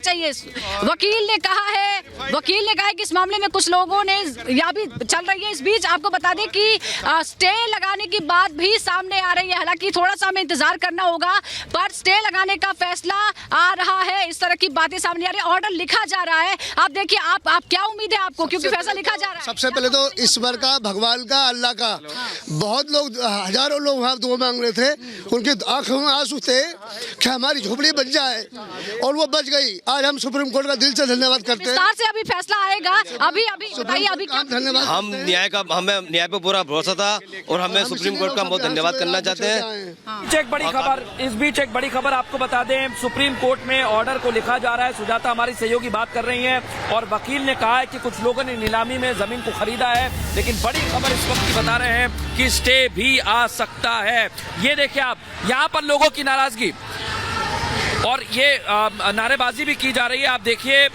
चाहिए। वकील ने कहा है कि इस मामले में कुछ लोगों ने या भी चल रही है। इस बीच आपको बता दें कि स्टे लगाने की बात भी सामने आ रही है। हालांकि थोड़ा सा हमें इंतजार करना होगा, पर स्टे लगाने का फैसला आ रहा है। इस तरह की बातें सामने आ रही है। ऑर्डर लिखा जा रहा है। आप देखिए, आप क्या उम्मीद है आपको, क्योंकि फैसला लिखा जा रहा है। सबसे पहले तो ईश्वर का, भगवान का, अल्लाह का, बहुत लोग, हजारों लोग वहाँ दुआ मांग रहे थे। उनकी आंखों में आंसू थे कि हमारी झोपड़ी बच जाए, और वो बच गई। आज हम सुप्रीम कोर्ट का दिल से धन्यवाद करते हैं। विस्तार से अभी फैसला आएगा। अभी बताइए, अभी धन्यवाद। हमें न्याय पे पूरा भरोसा था और हमें सुप्रीम कोर्ट का बहुत धन्यवाद करना चाहते हैं। एक बड़ी खबर, इस बीच एक बड़ी खबर आपको बता दें, सुप्रीम कोर्ट में ऑर्डर को लिखा जा रहा है। सुजाता हमारी सहयोगी बात कर रही हैं, और वकील ने कहा है कि कुछ लोगों ने नीलामी में जमीन को खरीदा है। लेकिन बड़ी खबर इस वक्त की बता रहे हैं कि स्टे भी आ सकता है। ये देखिए आप, यहाँ पर लोगों की नाराजगी और ये नारेबाजी भी की जा रही है। आप देखिए,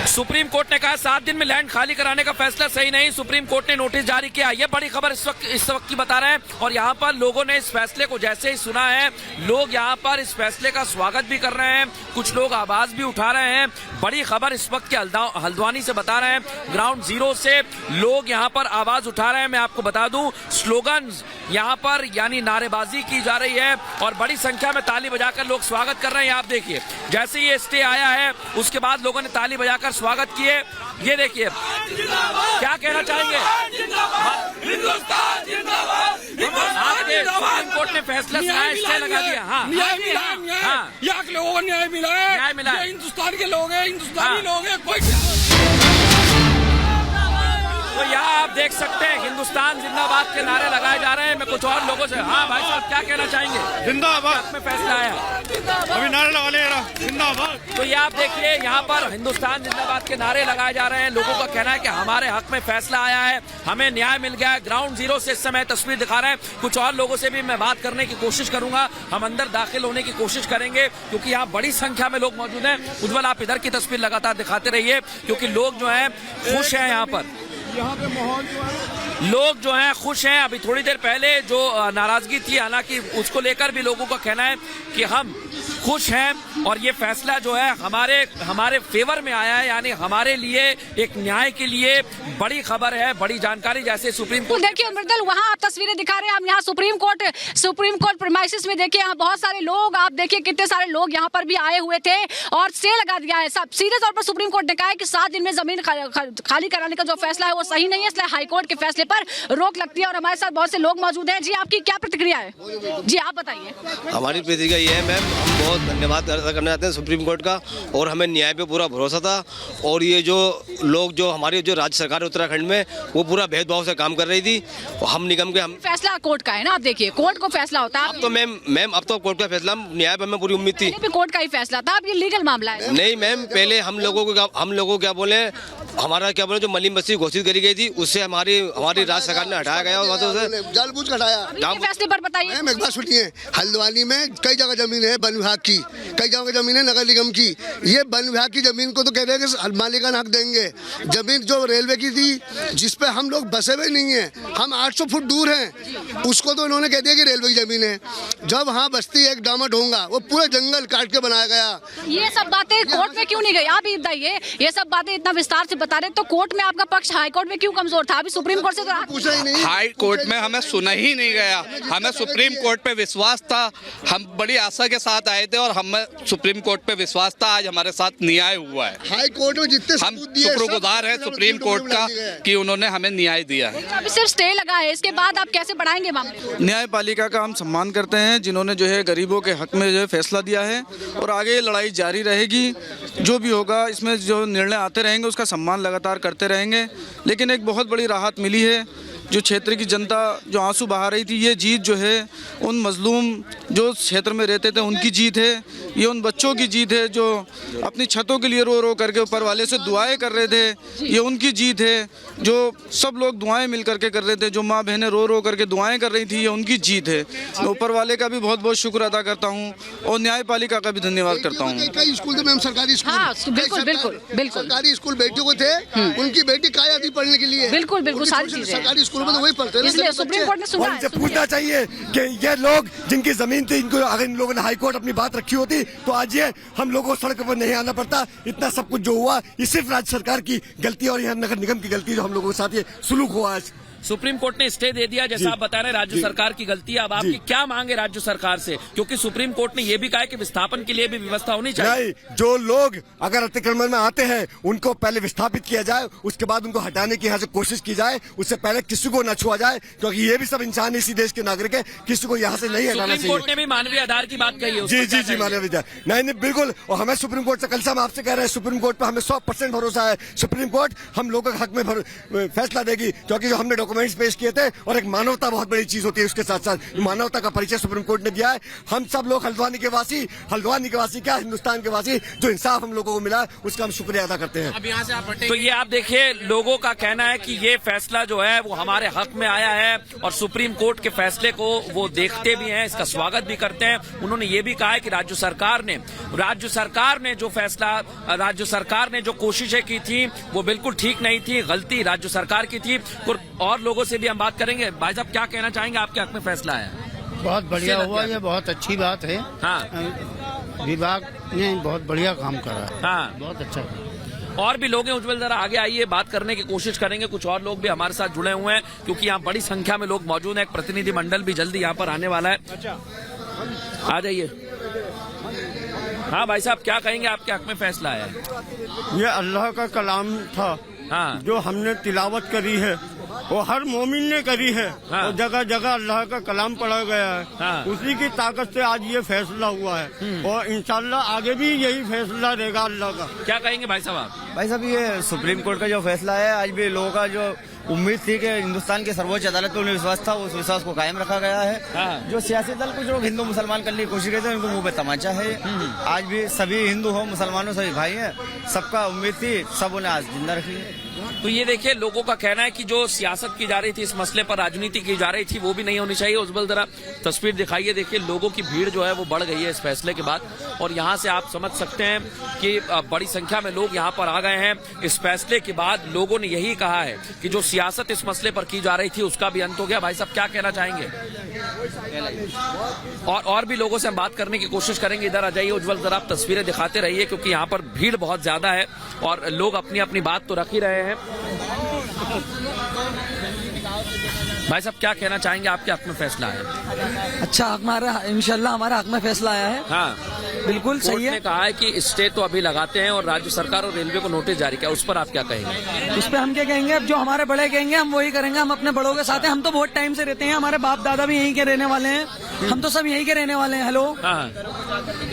सुप्रीम कोर्ट ने कहा 7 दिन में लैंड खाली कराने का फैसला सही नहीं। सुप्रीम कोर्ट ने नोटिस जारी किया। ये बड़ी खबर इस वक्त की बता रहे हैं। और यहाँ पर लोगों ने इस फैसले को जैसे ही सुना है, लोग यहाँ पर इस फैसले का स्वागत भी कर रहे हैं। कुछ लोग आवाज भी उठा रहे हैं। बड़ी खबर इस वक्त के हल्द्वानी से बता रहे हैं, ग्राउंड जीरो से लोग यहाँ पर आवाज उठा रहे हैं। मैं आपको बता दूं, स्लोगन यहाँ पर यानी नारेबाजी की जा रही है और बड़ी संख्या में ताली बजाकर लोग स्वागत कर रहे हैं। आप देखिए, जैसे ये स्टे आया है उसके बाद लोगों ने ताली बजाकर स्वागत किए। ये देखिए, क्या कहना चाहेंगे? आपने सुप्रीम कोर्ट ने फैसला सुनाया, स्टे लगा दिया। हाँ, न्याय मिला है। हाँ, यहाँ के लोगों को न्याय मिला है। न्याय मिला है। ये हिंदुस्तान के लोग हैं, हिंदुस्तानी लोग हैं। कोई तो यहाँ आप देख सकते हैं हिंदुस्तान जिंदाबाद के नारे लगाए जा रहे हैं। मैं कुछ और लोगों से, हाँ भाई साहब, क्या कहना चाहेंगे? जिंदाबाद में फैसला आया, अभी नारे लगा ले रहा, जिंदाबाद। तो ये आप देखिए, यहाँ पर हिंदुस्तान जिंदाबाद के नारे लगाए जा रहे हैं। लोगों का कहना है कि हमारे हक में फैसला आया है, हमें न्याय मिल गया है। ग्राउंड जीरो से इस समय तस्वीर दिखा रहे हैं। कुछ और लोगों से भी मैं बात करने की कोशिश करूंगा। हम अंदर दाखिल होने की कोशिश करेंगे, क्योंकि यहाँ बड़ी संख्या में लोग मौजूद हैं। उज्जवल, आप इधर की तस्वीर लगातार दिखाते रहिए, क्योंकि लोग जो है खुश हैं। यहाँ पर लोग जो हैं खुश हैं। अभी थोड़ी देर पहले जो नाराजगी थी, हालांकि उसको लेकर भी लोगों का कहना है कि हम खुश हैं और ये फैसला जो है हमारे फेवर में आया है, यानी हमारे लिए एक न्याय के लिए बड़ी खबर है, बड़ी जानकारी। जैसे सुप्रीम कोर्ट, देखिए मृदुल, वहाँ आप तस्वीरें दिखा रहे हैं। हम यहाँ सुप्रीम कोर्ट प्रीमाइसिस में देखिए, यहाँ बहुत सारे लोग, आप देखिए कितने सारे लोग यहाँ पर भी आए हुए थे और स्टे लगा दिया है। सब सीधे तौर पर सुप्रीम कोर्ट ने कहा है कि 7 दिन में जमीन खाली कराने का जो फैसला है वो सही नहीं है, इसलिए हाईकोर्ट के फैसले पर रोक लगती है। और हमारे साथ बहुत से लोग मौजूद हैं। जी, आपकी क्या प्रतिक्रिया है? जी, आप बताइए। हमारी प्रतिक्रिया ये है मैम, हम बहुत धन्यवाद करना चाहते हैं सुप्रीम कोर्ट का, और हमें न्याय पे पूरा भरोसा था। और ये जो लोग, जो हमारी जो राज्य सरकार उत्तराखंड में, वो पूरा भेदभाव से काम कर रही थी। हम निगम के, हम फैसला कोर्ट का है ना, आप देखिए कोर्ट को फैसला होता है। अब तो मैम अब तो कोर्ट का फैसला, न्याय पे हमें पूरी उम्मीद थी। कोर्ट का ही फैसला था, अब ये लीगल मामला है। नहीं मैम, पहले हम लोगों को क्या बोले, हमारा क्या बोले, जो मलिन बस्ती घोषित करी गई थी, उससे हमारी राज्य सरकार ने हटाया गया, जानबूझ हटाया। फैसले पर बताइए। मैम एक बात सुनिए, हल्द्वानी में कई जगह जमीन है वन विभाग की, कई जगह जमीन है नगर निगम की। ये वन विभाग की जमीन को तो कह रहे हैं कि मालिकाना हक देंगे। जमीन जो रेलवे की थी, जिसपे हम लोग बसे हुए नहीं है, हम 800 फुट दूर हैं, उसको तो इन्होंने कह दिया कि रेलवे की जमीन है। जब वहाँ बस्ती एक डामर ढोंगा, वो पूरे जंगल काट के बनाया गया। ये सब बातें कोर्ट में क्यों नहीं गई? आप ही बताइए, ये सब बातें इतना विस्तार से बता रहे, तो कोर्ट में आपका पक्ष हाई कोर्ट में क्यों कमजोर था? अभी सुप्रीम कोर्ट से तो पूछा ही नहीं। हाई कोर्ट में हमें सुना ही नहीं गया। हमें सुप्रीम कोर्ट पे विश्वास था, हम बड़ी आशा के साथ आए थे और हमें सुप्रीम कोर्ट पे विश्वास था। आज हमारे साथ न्याय हुआ है। हाई कोर्ट में जितने हम शुक्रगुजार हैं सुप्रीम कोर्ट का कि उन्होंने हमें न्याय दिया है। अभी सिर्फ स्टे लगा है, इसके बाद आप कैसे बढ़ाएंगे मामले? न्यायपालिका का हम सम्मान करते हैं, जिन्होंने जो है गरीबों के हक में जो है फैसला दिया है, और आगे लड़ाई जारी रहेगी। जो भी होगा, इसमें जो निर्णय आते रहेंगे उसका सम्मान लगातार करते रहेंगे। लेकिन एक बहुत बड़ी राहत मिली है। जो क्षेत्र की जनता जो आंसू बहा रही थी, ये जीत जो है उन मजलूम जो क्षेत्र में रहते थे उनकी जीत है। ये उन बच्चों की जीत है जो अपनी छतों के लिए रो रो करके ऊपर वाले से दुआएं कर रहे थे, ये उनकी जीत है। जो सब लोग दुआएं मिल करके कर रहे थे, जो माँ बहनें रो रो करके दुआएं कर रही थी, ये उनकी जीत है। मैं ऊपर वाले का भी बहुत बहुत शुक्र अदा करता हूँ और न्यायपालिका का भी धन्यवाद करता हूँ। कई स्कूल थे मैम, सरकारी स्कूल, हाँ, बिल्कुल सरकारी स्कूल बेटियों को थे, उनकी बेटी काया थी पढ़ने के लिए। बिल्कुल सारी चीजें सरकारी स्कूल स्कूल में तो वही पढ़ते हैं ना, इसलिए सभी सुप्रीम बच्चे। कोर्ट ने सुना और है, इनसे सुन पूछना लिया। चाहिए कि ये लोग जिनकी जमीन थी, इनको अगर इन लोगों ने हाई कोर्ट अपनी बात रखी होती तो आज ये हम लोगों को सड़क पर नहीं आना पड़ता। इतना सब कुछ जो हुआ ये सिर्फ राज्य सरकार की गलती और यहाँ नगर निगम की गलती, जो हम लोगों के साथ ये सुलूक हुआ आज। सुप्रीम कोर्ट ने स्टे दे दिया, जैसा आप बता रहे हैं राज्य सरकार की गलती है। अब आपकी क्या मांगे राज्य सरकार से, क्योंकि सुप्रीम कोर्ट ने यह भी कहा है कि विस्थापन के लिए भी व्यवस्था होनी चाहिए। नहीं, जो लोग अगर अतिक्रमण में आते हैं उनको पहले विस्थापित किया जाए, उसके बाद उनको हटाने की यहाँ से कोशिश की जाए, उससे पहले किसी को न छुआ जाए, क्योंकि ये भी सब इंसान इसी देश के नागरिक है, किसी को यहाँ से नहीं हटाना सुप्रीम कोर्ट चाहिए। ने भी मानवीय आधार की बात कही है, उस जी पर जी क्या जी कहेंगे? मानव विद्या नहीं बिल्कुल। और हमें सुप्रीम कोर्ट से कल से हम आपसे कह रहे हैं, सुप्रीम कोर्ट पर हमें 100% भरोसा है। सुप्रीम कोर्ट हम लोगों के हक में फैसला देगी, क्योंकि जो हमने डॉक्यूमेंट्स पेश किए थे, और एक मानवता बहुत बड़ी चीज होती है, उसके साथ साथ मानवता का परिचय सुप्रीम कोर्ट ने दिया है। हम सब लोग हल्द्वानी के वासी क्या हिंदुस्तान के वासी, जो इंसाफ हम लोगों को मिला उसका हम शुक्रिया अदा करते हैं। तो ये आप देखिए, लोगों का कहना है कि ये फैसला जो है वो हमारे हक में आया है और सुप्रीम कोर्ट के फैसले को वो देखते भी हैं, इसका स्वागत भी करते हैं। उन्होंने ये भी कहा है कि राज्य सरकार ने जो फैसला, राज्य सरकार ने जो कोशिशें की थी वो बिल्कुल ठीक नहीं थी, गलती राज्य सरकार की थी। और लोगों से भी हम बात करेंगे। भाई साहब क्या कहना चाहेंगे, आपके हक में फैसला है? बहुत बढ़िया हुआ, ये बहुत अच्छी बात है। हाँ, विभाग ने बहुत बढ़िया काम करा है, हाँ, बहुत अच्छा किया। और भी लोग हैं। उज्जवल जरा आगे आइए, बात करने की कोशिश करेंगे। कुछ और लोग भी हमारे साथ जुड़े हुए हैं, क्योंकि यहाँ बड़ी संख्या में लोग मौजूद हैं। एक प्रतिनिधि मंडल भी जल्दी यहाँ पर आने वाला है। आ जाइए। हाँ भाई साहब, क्या कहेंगे, आपके हक में फैसला है? ये अल्लाह का कलाम था, हाँ, जो हमने तिलावत करी है, वो हर मोमिन ने करी है। हाँ। और जगह जगह अल्लाह का कलाम पढ़ा गया है। हाँ। उसी की ताकत से आज ये फैसला हुआ है, और इंशाल्लाह आगे भी यही फैसला रहेगा अल्लाह का। क्या कहेंगे भाई साहब आप? भाई साहब, ये सुप्रीम कोर्ट का जो फैसला है, आज भी लोगों का जो उम्मीद थी कि हिंदुस्तान की सर्वोच्च अदालत में उन्हें विश्वास था, उस विश्वास को कायम रखा गया है। हाँ। जो सियासी दल कुछ लोग हिंदू मुसलमान करने की कोशिश करते हैं, उनको मुंह पे तमाचा है। आज भी सभी हिंदू हो मुसलमानों सभी भाई हैं, सबका उम्मीद थी, सब उन्हें आज जिंदा रखी है। तो ये देखिए, लोगों का कहना है कि जो सियासत की जा रही थी, इस मसले पर राजनीति की जा रही थी, वो भी नहीं होनी चाहिए। उज्जवल जरा तस्वीर दिखाइए। देखिए, लोगों की भीड़ जो है वो बढ़ गई है इस फैसले के बाद, और यहाँ से आप समझ सकते हैं कि बड़ी संख्या में लोग यहाँ पर आ गए हैं। इस फैसले के बाद लोगों ने यही कहा है कि जो सियासत इस मसले पर की जा रही थी उसका भी अंत हो गया। भाई साहब क्या कहना चाहेंगे? और भी लोगों से हम बात करने की कोशिश करेंगे। इधर आ जाइए उज्जवल, जरा आप तस्वीरें दिखाते रहिए, क्योंकि यहाँ पर भीड़ बहुत ज्यादा है और लोग अपनी अपनी बात तो रख ही रहे हैं। भाई साहब क्या कहना चाहेंगे, आपके हक में फैसला है? अच्छा, हमारा इंशाल्लाह हमारा हक में फैसला आया है। हाँ, बिल्कुल सही है। ने कहा है कि स्टे तो अभी लगाते हैं और राज्य सरकार और रेलवे को नोटिस जारी किया, उस पर आप क्या कहेंगे? उस पर हम क्या कहेंगे, अब जो हमारे बड़े कहेंगे हम वही करेंगे। हम अपने बड़ों के साथ हैं, हम तो बहुत टाइम से रहते हैं, हमारे बाप दादा भी यहीं के रहने वाले हैं, हम तो सब यहीं के रहने वाले हैं। हेलो, हाँ,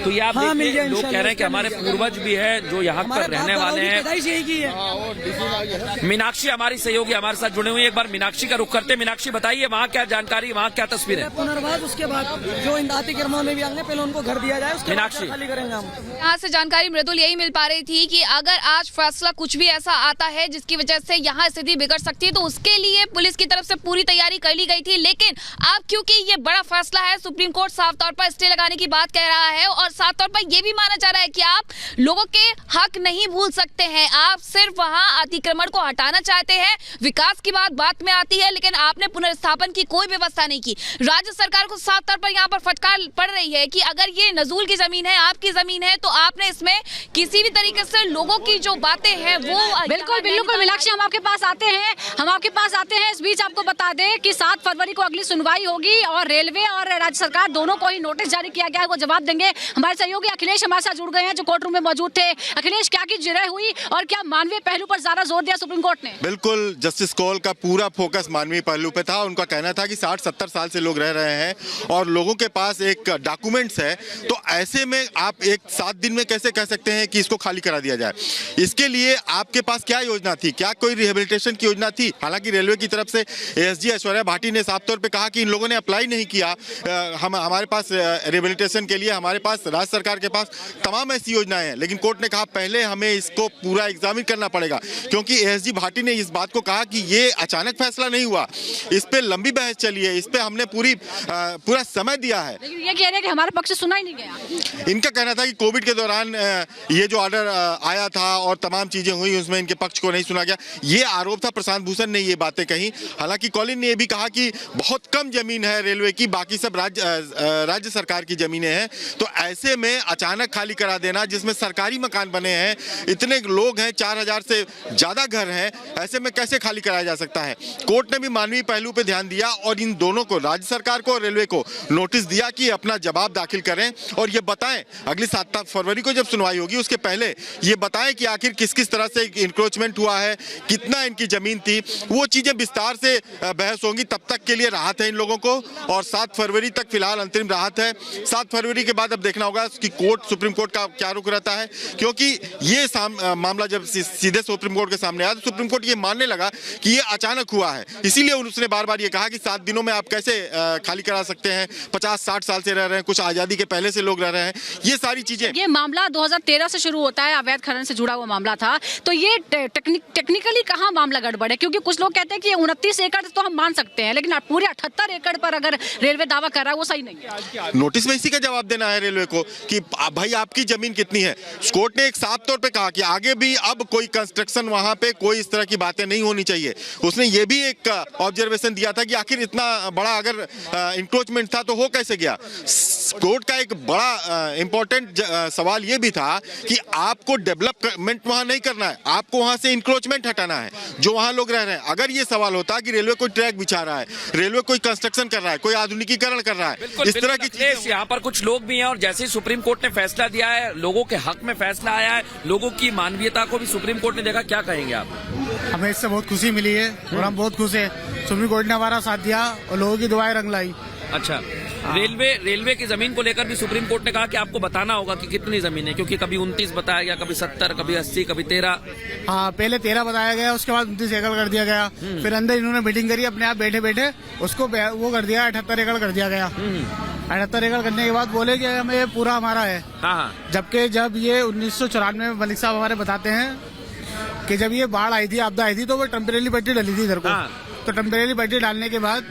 तो ये आप हाँ, देखिए, लोग कह रहे हैं कि हमारे पूर्वज भी है जो यहाँ पर रहने वाले हैं। यही की है। मीनाक्षी हमारी सहयोगी हमारे साथ जुड़े हुए हैं। एक बार मीनाक्षी का रुख करते हैं। मीनाक्षी बताइए, वहाँ क्या जानकारी, वहाँ क्या तस्वीर है? पुनर्वास, उसके बाद जो इन अतिक्रमण में भी आएंगे पहले उनको घर दिया जाए, उसके बाद मीनाक्षी खाली करेंगे हम। यहाँ से जानकारी मृदुल यही मिल पा रही थी कि अगर आज फैसला कुछ भी ऐसा आता है जिसकी वजह से यहाँ स्थिति बिगड़ सकती है, तो उसके लिए पुलिस की तरफ से पूरी तैयारी कर ली गई थी। लेकिन अब क्योंकि ये बड़ा फैसला है, सुप्रीम कोर्ट साफ तौर पर स्टे लगाने की बात कह रहा है और साफ तौर पर यह भी माना जा रहा है कि आप लोगों के हक नहीं भूल सकते हैं। आप सिर्फ वहाँ अतिक्रमण को हटाना चाहते हैं, विकास की बात में आती है, लेकिन आपने पुनर्स्थापन की कोई व्यवस्था नहीं की। राज्य सरकार को साफ तौर पर यहाँ पर फटकार पड़ रही है कि अगर ये नजूल की जमीन है, आपकी जमीन है, तो आपने इसमें किसी भी तरीके से लोगों की जो बातें हैं वो बिल्कुल बिल्कुल। मीनाक्षी, हम आपके पास आते हैं। इस बीच आपको बता दें कि 7 फरवरी को अगली सुनवाई होगी और रेलवे और राज्य सरकार दोनों को ही नोटिस जारी किया गया है, वो जवाब देंगे। हमारे सहयोगी अखिलेश हमारे साथ जुड़ गए हैं, जो कोर्ट रूम में मौजूद थे। अखिलेश, क्या की जिरह हुई और क्या मानवीय पहलू पर ज्यादा जोर दिया सुप्रीम कोर्ट ने? बिल्कुल, जस्टिस कौल का पूरा फोकस मानवीय पहलू पे था। उनका कहना था कि 60-70 साल से लोग रह रहे हैं और लोगों के पास एक डॉक्यूमेंट्स है, तो ऐसे में आप एक 7 दिन में कैसे कह सकते हैं कि इसको खाली करा दिया जाए? इसके लिए आपके पास क्या योजना थी? क्या कोई रिहेबिलिटेशन की योजना थी? हालांकि रेलवे की तरफ से एएसजी ऐश्वर्या भाटी ने साफ तौर पे कहा कि इन लोगों ने अप्लाई नहीं किया। हमारे पास रिहेबिलिटेशन के लिए हमारे पास राज्य सरकार के पास तमाम ऐसी योजनाएं हैं, लेकिन कोर्ट ने कहा पहले हमें इसको पूरा एग्जामिन करना पड़ेगा, क्योंकि एएसजी भाटी ने इस बात को कहा कि ये अचानक फैसला नहीं नहीं हुआ, इस पे लंबी बहस चली है, इस पे हमने पूरा समय दिया है। लेकिन ये कह रहे हैं कि हमारा पक्ष सुना ही नहीं गया। इनका कहना था कि कोविड के दौरान ये जो ऑर्डर आया था और तमाम चीजें हुई उसमें इनके पक्ष को नहीं सुना गया, ये आरोप था। प्रशांत भूषण ने ये बातें कही। हालांकि कॉलिन ने ये भी कहा कि बहुत कम जमीन है रेलवे की, बाकी सब राज्य सरकार की जमीनें हैं, तो ऐसे में अचानक खाली करा देना, जिसमें सरकारी मकान बने हैं, इतने लोग हैं, 4000 से ज्यादा घर हैं, ऐसे में कैसे खाली कराया जा सकता है। कोर्ट ने भी मानवीय पहलू पे ध्यान दिया और इन दोनों को, राज्य सरकार को और रेलवे को, नोटिस दिया कि अपना जवाब दाखिल करें और ये बताएं, अगली 7 फरवरी को जब सुनवाई होगी उसके पहले ये बताएं कि आखिर किस किस तरह से इंक्रोचमेंट हुआ है, कितना इनकी जमीन थी, वो चीजें विस्तार से बहस होंगी। तब तक के लिए राहत है इन लोगों को और 7 फरवरी तक फिलहाल अंतरिम राहत है। 7 फरवरी के बाद अब देखना होगा कि सुप्रीम कोर्ट का क्या रुख रहता है, क्योंकि ये मामला जब सीधे सुप्रीम कोर्ट के सामने आया तो सुप्रीम कोर्ट ये मानने लगा कि ये अचानक हुआ है, इसीलिए उसने बार बार ये कहा कि 7 दिनों में आप कैसे खाली करा सकते हैं, 50-60 साल से रह रहे हैं, कुछ आजादी के पहले से लोग रह रहे हैं, ये सारी चीजें। ये मामला 2013 से शुरू होता है, अवैध खनन से जुड़ा हुआ मामला था, तो ये टेक्निकली कहाँ मामला गड़बड़ है? क्योंकि कुछ लोग कहते हैं कि 29 एकड़ तो हम मान सकते हैं, लेकिन पूरे 78 एकड़ पर अगर रेलवे दावा कर रहा है वो सही नहीं है। नोटिस में इसी का जवाब देना है रेलवे को कि भाई आपकी जमीन कितनी है। कोर्ट ने एक साफ तौर पे कहा कि आगे भी अब कोई कंस्ट्रक्शन, वहां पे कोई इस तरह की बातें नहीं होनी चाहिए। उसने ये भी एक ऑब्जर्वेशन दिया था कि आखिर इतना बड़ा अगर इंक्रोचमेंट था तो हो कैसे गया। कोर्ट का एक बड़ा इंपॉर्टेंट सवाल ये भी था कि आपको डेवलपमेंट वहां नहीं करना है, आपको वहां से इंक्रोचमेंट हटाना है जो वहां लोग रह रहे हैं। अगर ये सवाल होता कि रेलवे कोई ट्रैक बिछा रहा है, रेलवे कोई कंस्ट्रक्शन कर रहा है, कोई आधुनिकीकरण कर रहा है, इस तरह की चीजें, यहाँ पर कुछ लोग भी हैं और जैसे ही सुप्रीम कोर्ट ने फैसला दिया है, लोगों के हक में फैसला आया है, लोगों की मानवीयता को भी सुप्रीम कोर्ट ने देखा, क्या कहेंगे आप? हमें इससे बहुत खुशी मिली है और हम बहुत खुश हैं। सुप्रीम कोर्ट ने हमारा साथ दिया और लोगों की दुआएं रंग लाई। अच्छा, रेलवे की जमीन को लेकर भी सुप्रीम कोर्ट ने कहा कि आपको बताना होगा कि कितनी जमीन है, क्योंकि कभी 29 बताया गया, कभी 70, कभी 80, कभी 13। हाँ, पहले 13 बताया गया, उसके बाद 29 एकड़ कर दिया गया। फिर अंदर इन्होंने मीटिंग करी अपने आप बैठे बैठे, उसको वो कर दिया, 78 एकड़ कर दिया गया। 78 एकड़ करने के बाद बोले कि हमें ये पूरा हमारा है। जबकि जब ये 1994 में मलिक साहब हमारे बताते हैं कि जब ये बाढ़ आई थी, आपदा आई थी, तो वो टेम्परेरी पट्टी डली थी इधर को। तो टेम्परेरी पट्टी डालने के बाद